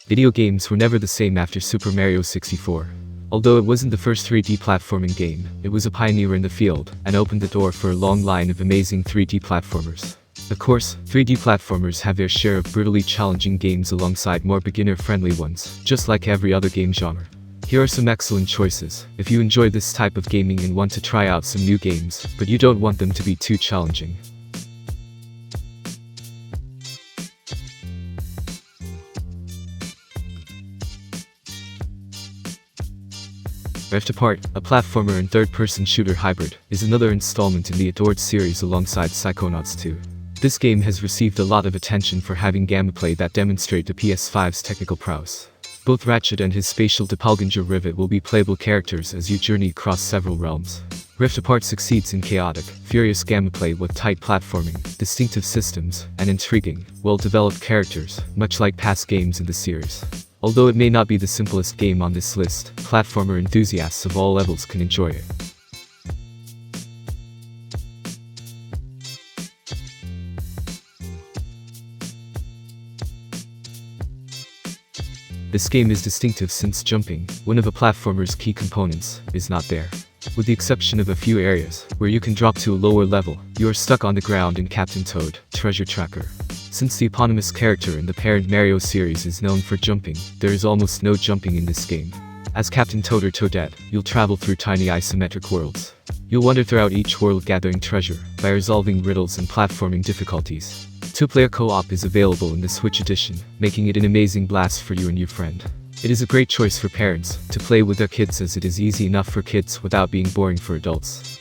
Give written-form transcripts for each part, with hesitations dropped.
Video games were never the same after Super Mario 64. Although it wasn't the first 3D platforming game, it was a pioneer in the field, and opened the door for a long line of amazing 3D platformers. Of course, 3D platformers have their share of brutally challenging games alongside more beginner-friendly ones, just like every other game genre. Here are some excellent choices, if you enjoy this type of gaming and want to try out some new games, but you don't want them to be too challenging. Rift Apart, a platformer and third-person shooter hybrid, is another installment in the adored series alongside Psychonauts 2. This game has received a lot of attention for having gameplay that demonstrate the PS5's technical prowess. Both Ratchet and his spatial doppelganger Rivet will be playable characters as you journey across several realms. Rift Apart succeeds in chaotic, furious gameplay with tight platforming, distinctive systems, and intriguing, well-developed characters, much like past games in the series. Although it may not be the simplest game on this list, platformer enthusiasts of all levels can enjoy it. This game is distinctive since jumping, one of a platformer's key components, is not there. With the exception of a few areas, where you can drop to a lower level, you are stuck on the ground in Captain Toad, Treasure Tracker. Since the eponymous character in the parent Mario series is known for jumping, there is almost no jumping in this game. As Captain Toad or Toadette, you'll travel through tiny isometric worlds. You'll wander throughout each world gathering treasure, by resolving riddles and platforming difficulties. Two-player co-op is available in the Switch edition, making it an amazing blast for you and your friend. It is a great choice for parents, to play with their kids as it is easy enough for kids without being boring for adults.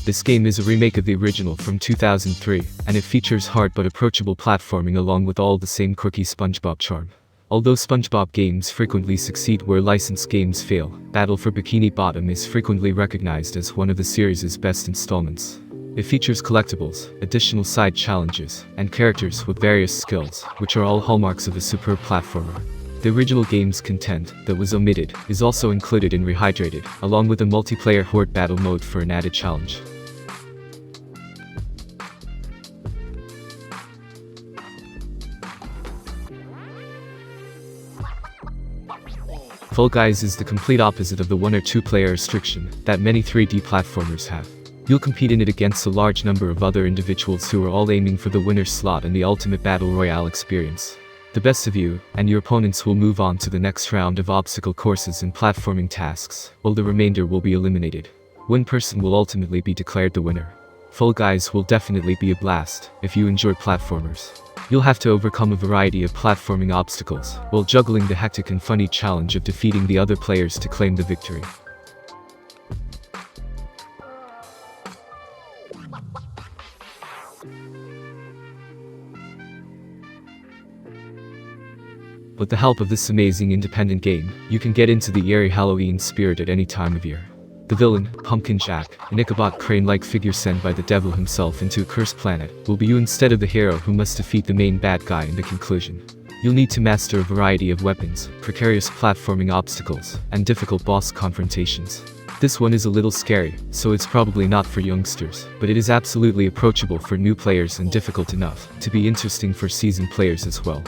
This game is a remake of the original from 2003, and it features hard but approachable platforming along with all the same quirky SpongeBob charm. Although SpongeBob games frequently succeed where licensed games fail, Battle for Bikini Bottom is frequently recognized as one of the series' best installments. It features collectibles, additional side challenges, and characters with various skills, which are all hallmarks of a superb platformer. The original game's content, that was omitted, is also included in Rehydrated, along with a multiplayer horde battle mode for an added challenge. Fall Guys is the complete opposite of the one or two player restriction that many 3D platformers have. You'll compete in it against a large number of other individuals who are all aiming for the winner's slot and the ultimate battle royale experience. The best of you and your opponents will move on to the next round of obstacle courses and platforming tasks, while the remainder will be eliminated. One person will ultimately be declared the winner. Fall Guys will definitely be a blast if you enjoy platformers. You'll have to overcome a variety of platforming obstacles, while juggling the hectic and funny challenge of defeating the other players to claim the victory. With the help of this amazing independent game, you can get into the eerie Halloween spirit at any time of year. The villain, Pumpkin Jack, an Ichabod Crane-like figure sent by the devil himself into a cursed planet, will be you instead of the hero who must defeat the main bad guy in the conclusion. You'll need to master a variety of weapons, precarious platforming obstacles, and difficult boss confrontations. This one is a little scary, so it's probably not for youngsters, but it is absolutely approachable for new players and difficult enough to be interesting for seasoned players as well.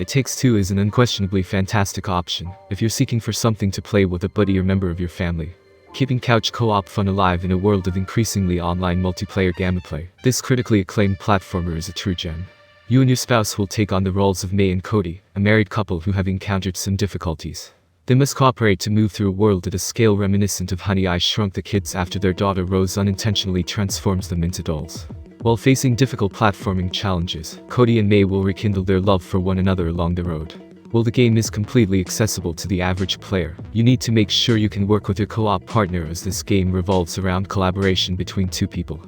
It Takes Two is an unquestionably fantastic option if you're seeking for something to play with a buddy or member of your family. Keeping couch co-op fun alive in a world of increasingly online multiplayer gameplay, this critically acclaimed platformer is a true gem. You and your spouse will take on the roles of May and Cody, a married couple who have encountered some difficulties. They must cooperate to move through a world at a scale reminiscent of Honey, I Shrunk the Kids after their daughter Rose unintentionally transforms them into dolls. While facing difficult platforming challenges, Cody and May will rekindle their love for one another along the road. While the game is completely accessible to the average player, you need to make sure you can work with your co-op partner as this game revolves around collaboration between two people.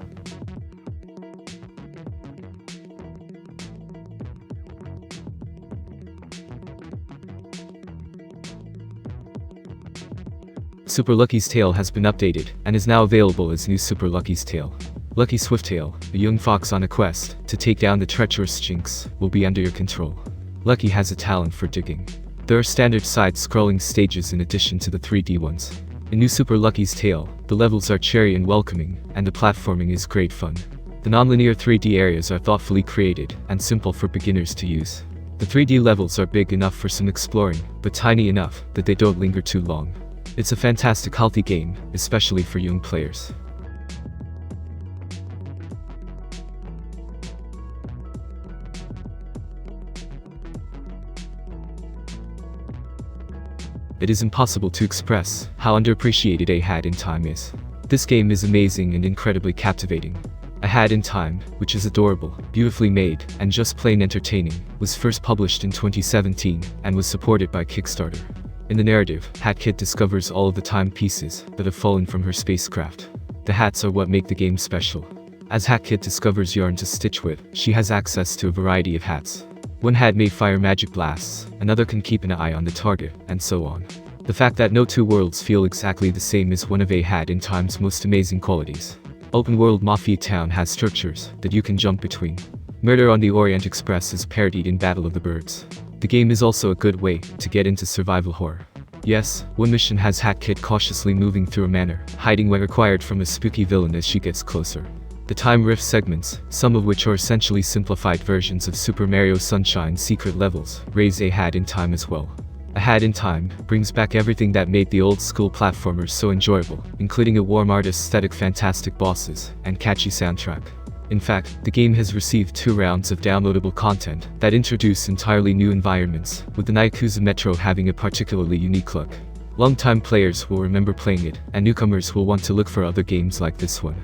Super Lucky's Tale has been updated, and is now available as new Super Lucky's Tale. Lucky Swifttail, a young fox on a quest to take down the treacherous Jinx, will be under your control. Lucky has a talent for digging. There are standard side-scrolling stages in addition to the 3D ones. In New Super Lucky's Tale, the levels are cheery and welcoming, and the platforming is great fun. The non-linear 3D areas are thoughtfully created and simple for beginners to use. The 3D levels are big enough for some exploring, but tiny enough that they don't linger too long. It's a fantastic healthy game, especially for young players. It is impossible to express how underappreciated A Hat in Time is. This game is amazing and incredibly captivating. A Hat in Time, which is adorable, beautifully made, and just plain entertaining, was first published in 2017 and was supported by Kickstarter. In the narrative, Hat Kid discovers all of the time pieces that have fallen from her spacecraft. The hats are what make the game special. As Hat Kid discovers yarn to stitch with, she has access to a variety of hats. One hat may fire magic blasts, another can keep an eye on the target, and so on. The fact that no two worlds feel exactly the same is one of A Hat in Time's most amazing qualities. Open world Mafia Town has structures that you can jump between. Murder on the Orient Express is parodied in Battle of the Birds. The game is also a good way to get into survival horror. Yes, one mission has Hat Kid cautiously moving through a manor, hiding when required from a spooky villain as she gets closer. The time rift segments, some of which are essentially simplified versions of Super Mario Sunshine's secret levels, raise A Hat in Time as well. A Hat in Time brings back everything that made the old-school platformers so enjoyable, including a warm art aesthetic, fantastic bosses, and catchy soundtrack. In fact, the game has received 2 rounds of downloadable content that introduce entirely new environments, with the Yakuza Metro having a particularly unique look. Longtime players will remember playing it, and newcomers will want to look for other games like this one.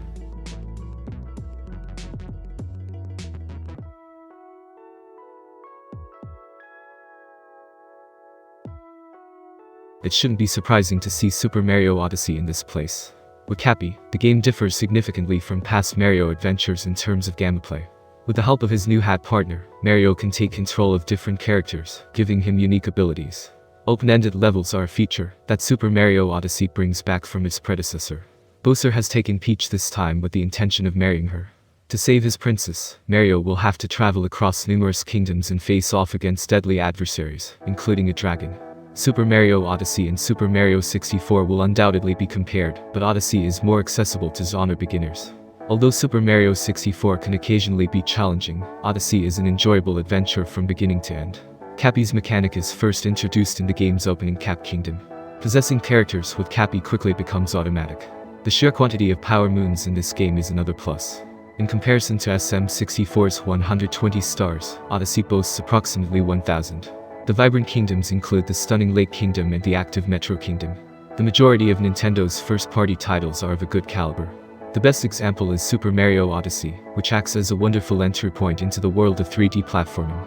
It shouldn't be surprising to see Super Mario Odyssey in this place. With Cappy, the game differs significantly from past Mario adventures in terms of gameplay. With the help of his new hat partner, Mario can take control of different characters, giving him unique abilities. Open-ended levels are a feature that Super Mario Odyssey brings back from its predecessor. Bowser has taken Peach this time with the intention of marrying her. To save his princess, Mario will have to travel across numerous kingdoms and face off against deadly adversaries, including a dragon. Super Mario Odyssey and Super Mario 64 will undoubtedly be compared, but Odyssey is more accessible to genre beginners. Although Super Mario 64 can occasionally be challenging, Odyssey is an enjoyable adventure from beginning to end. Cappy's mechanic is first introduced in the game's opening Cap Kingdom. Possessing characters with Cappy quickly becomes automatic. The sheer quantity of power moons in this game is another plus. In comparison to SM64's 120 stars, Odyssey boasts approximately 1,000. The vibrant kingdoms include the stunning Lake Kingdom and the active Metro Kingdom. The majority of Nintendo's first-party titles are of a good caliber. The best example is Super Mario Odyssey, which acts as a wonderful entry point into the world of 3D platforming.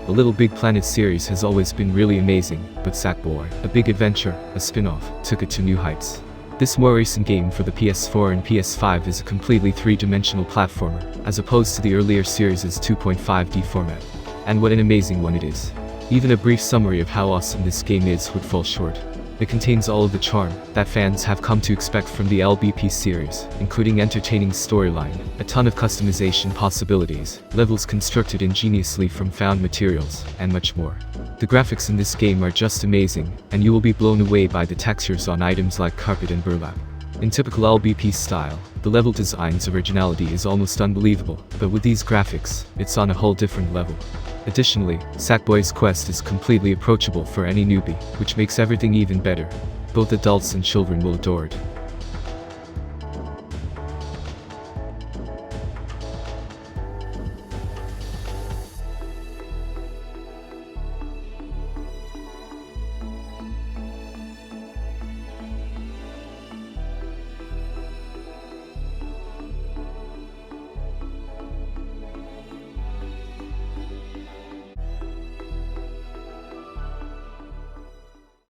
The Little Big Planet series has always been really amazing, but Sackboy, a big adventure, a spin-off, took it to new heights. This more recent game for the PS4 and PS5 is a completely 3-dimensional platformer, as opposed to the earlier series' 2.5D format. And what an amazing one it is. Even a brief summary of how awesome this game is would fall short. It contains all of the charm that fans have come to expect from the LBP series, including entertaining storyline, a ton of customization possibilities, levels constructed ingeniously from found materials, and much more. The graphics in this game are just amazing, and you will be blown away by the textures on items like carpet and burlap. In typical LBP style, the level design's originality is almost unbelievable, but with these graphics, it's on a whole different level. Additionally, Sackboy's quest is completely approachable for any newbie, which makes everything even better. Both adults and children will adore it.